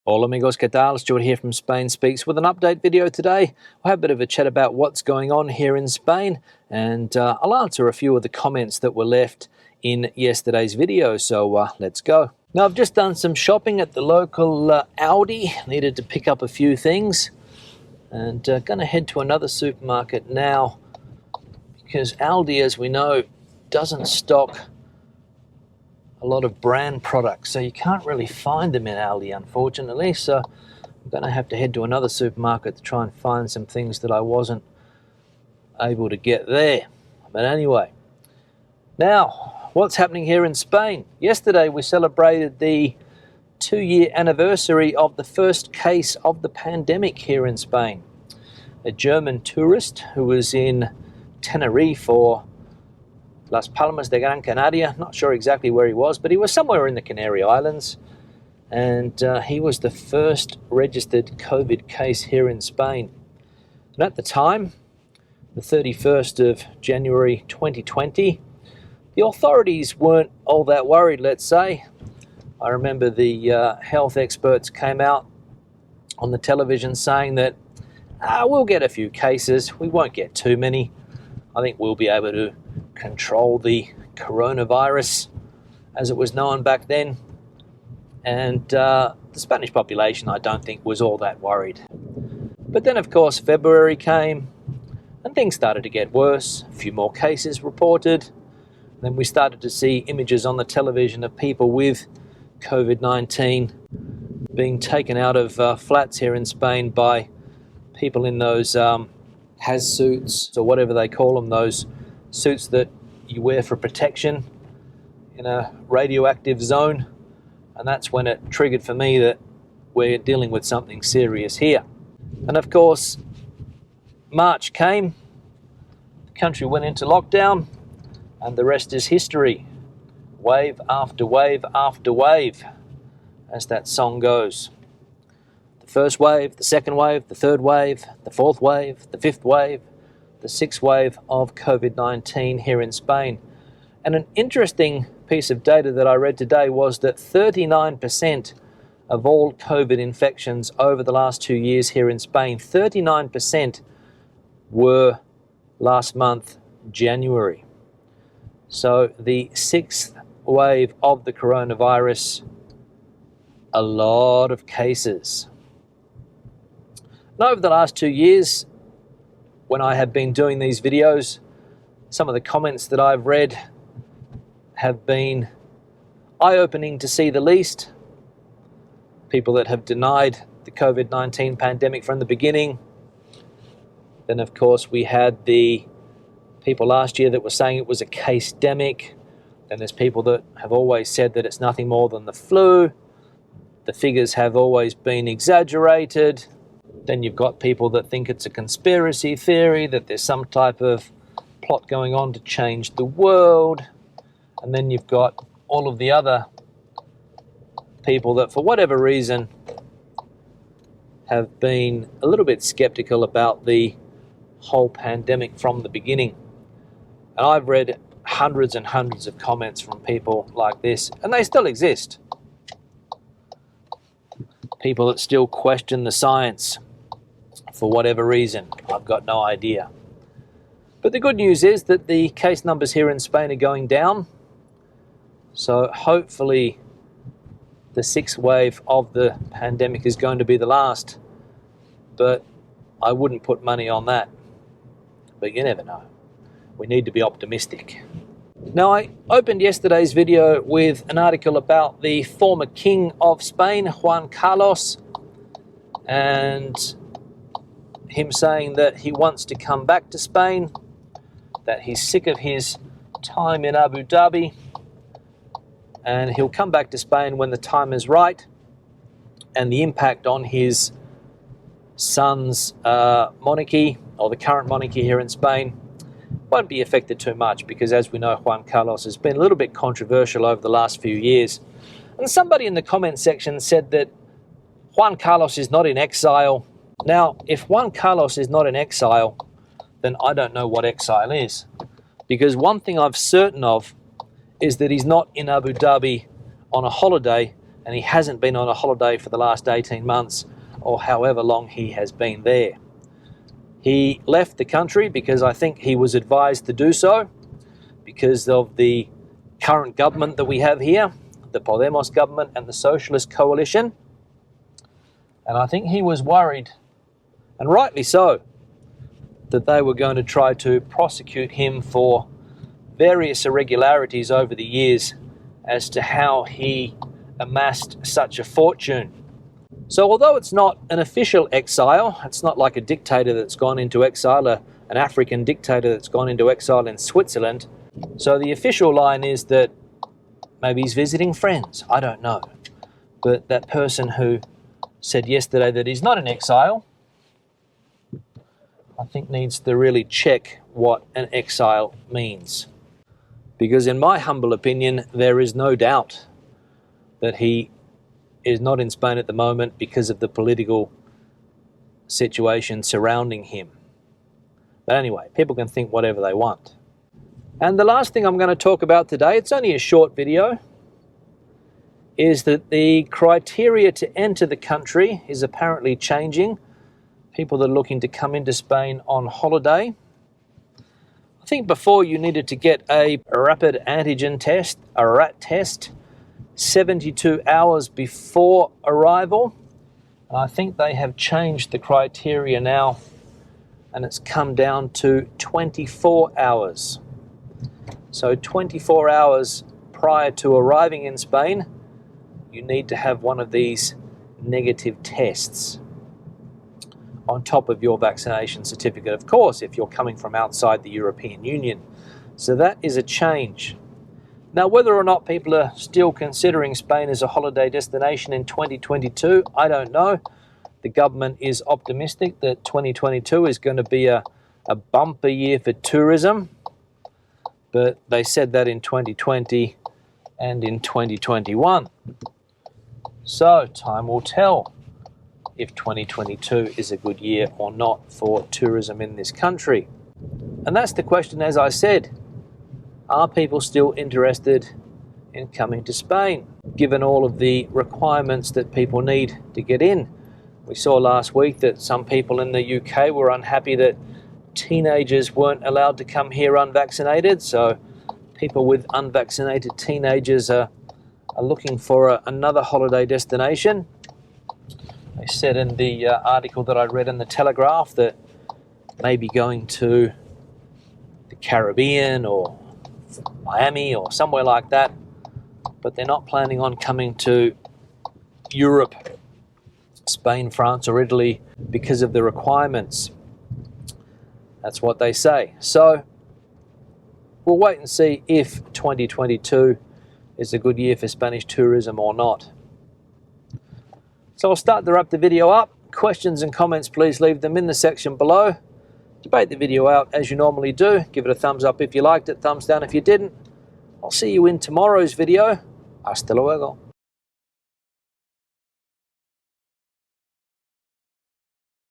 Hola amigos, ¿qué tal? Stuart here from Spain Speaks with an update video today. I'll have a bit of a chat about what's going on here in Spain, and I'll answer a few of the comments that were left in yesterday's video, so let's go. Now, I've just done some shopping at the local Aldi, needed to pick up a few things, and going to head to another supermarket now, because Aldi, as we know, doesn't stock a lot of brand products, so you can't really find them in Aldi, unfortunately. So I'm going to have to head to another supermarket to try and find some things that I wasn't able to get there. But anyway, now what's happening here in Spain? Yesterday we celebrated the 2-year anniversary of the first case of the pandemic here in Spain. A German tourist who was in Tenerife or Las Palmas de Gran Canaria, not sure exactly where he was, but he was somewhere in the Canary Islands, and he was the first registered COVID case here in Spain. And at the time, the 31st of January 2020, the authorities weren't all that worried, let's say. I remember the health experts came out on the television saying that we'll get a few cases, we won't get too many. I think we'll be able to control the coronavirus, as it was known back then. And the Spanish population, I don't think, was all that worried. But then, of course, February came and things started to get worse. A few more cases reported. Then we started to see images on the television of people with COVID-19 being taken out of flats here in Spain by people in those has suits, or whatever they call them, those suits that you wear for protection in a radioactive zone. And that's when it triggered for me that we're dealing with something serious here. And of course, March came, the country went into lockdown, and the rest is history. Wave after wave after wave, as that song goes. The first wave, the second wave, the third wave, the fourth wave, the fifth wave, the sixth wave of COVID-19 here in Spain. And an interesting piece of data that I read today was that 39% of all COVID infections over the last 2 years here in Spain, 39% were last month, January. So the sixth wave of the coronavirus, a lot of cases. And over the last 2 years, when I have been doing these videos, some of the comments that I've read have been eye-opening to see the least. People that have denied the COVID-19 pandemic from the beginning. Then, of course, we had the people last year that were saying it was a case-demic. Then there's people that have always said that it's nothing more than the flu. The figures have always been exaggerated. Then you've got people that think it's a conspiracy theory, that there's some type of plot going on to change the world. And then you've got all of the other people that, for whatever reason, have been a little bit skeptical about the whole pandemic from the beginning. And I've read hundreds and hundreds of comments from people like this, and they still exist. People that still question the science for whatever reason. I've got no idea. But the good news is that the case numbers here in Spain are going down. So hopefully the sixth wave of the pandemic is going to be the last. But I wouldn't put money on that. But you never know. We need to be optimistic. Now, I opened yesterday's video with an article about the former king of Spain, Juan Carlos, and him saying that he wants to come back to Spain, that he's sick of his time in Abu Dhabi, and he'll come back to Spain when the time is right, and the impact on his son's monarchy, or the current monarchy here in Spain, won't be affected too much, because as we know, Juan Carlos has been a little bit controversial over the last few years. And somebody in the comment section said that Juan Carlos is not in exile. Now, if Juan Carlos is not in exile, then I don't know what exile is. Because one thing I'm certain of is that he's not in Abu Dhabi on a holiday and he hasn't been on a holiday for the last 18 months or however long he has been there. He left the country because I think he was advised to do so because of the current government that we have here, the Podemos government and the Socialist Coalition. And I think he was worried, and rightly so, that they were going to try to prosecute him for various irregularities over the years as to how he amassed such a fortune. So although it's not an official exile, it's not like a dictator that's gone into exile, an African dictator that's gone into exile in Switzerland. So the official line is that maybe he's visiting friends, I don't know. But that person who said yesterday that he's not in exile, I think needs to really check what an exile means. Because in my humble opinion, there is no doubt that he is not in Spain at the moment because of the political situation surrounding him. But anyway, people can think whatever they want. And the last thing I'm going to talk about today, it's only a short video, is that the criteria to enter the country is apparently changing. People that are looking to come into Spain on holiday. I think before you needed to get a rapid antigen test, a RAT test, 72 hours before arrival. And I think they have changed the criteria now, and it's come down to 24 hours. So 24 hours prior to arriving in Spain, you need to have one of these negative tests on top of your vaccination certificate, of course, if you're coming from outside the European Union. So that is a change. Now, whether or not people are still considering Spain as a holiday destination in 2022, I don't know. The government is optimistic that 2022 is going to be a bumper year for tourism, but they said that in 2020 and in 2021. So time will tell if 2022 is a good year or not for tourism in this country. And that's the question, as I said. Are people still interested in coming to Spain, given all of the requirements that people need to get in? We saw last week that some people in the UK were unhappy that teenagers weren't allowed to come here unvaccinated, so people with unvaccinated teenagers are looking for another holiday destination. They said in the article that I read in the Telegraph that maybe going to the Caribbean or Miami or somewhere like that, but they're not planning on coming to Europe, Spain, France or Italy because of the requirements. That's what they say. So we'll wait and see if 2022 is a good year for Spanish tourism or not. So I'll start to wrap the video up. Questions and comments, please leave them in the section below. Debate the video out as you normally do. Give it a thumbs up if you liked it, thumbs down if you didn't. I'll see you in tomorrow's video. Hasta luego.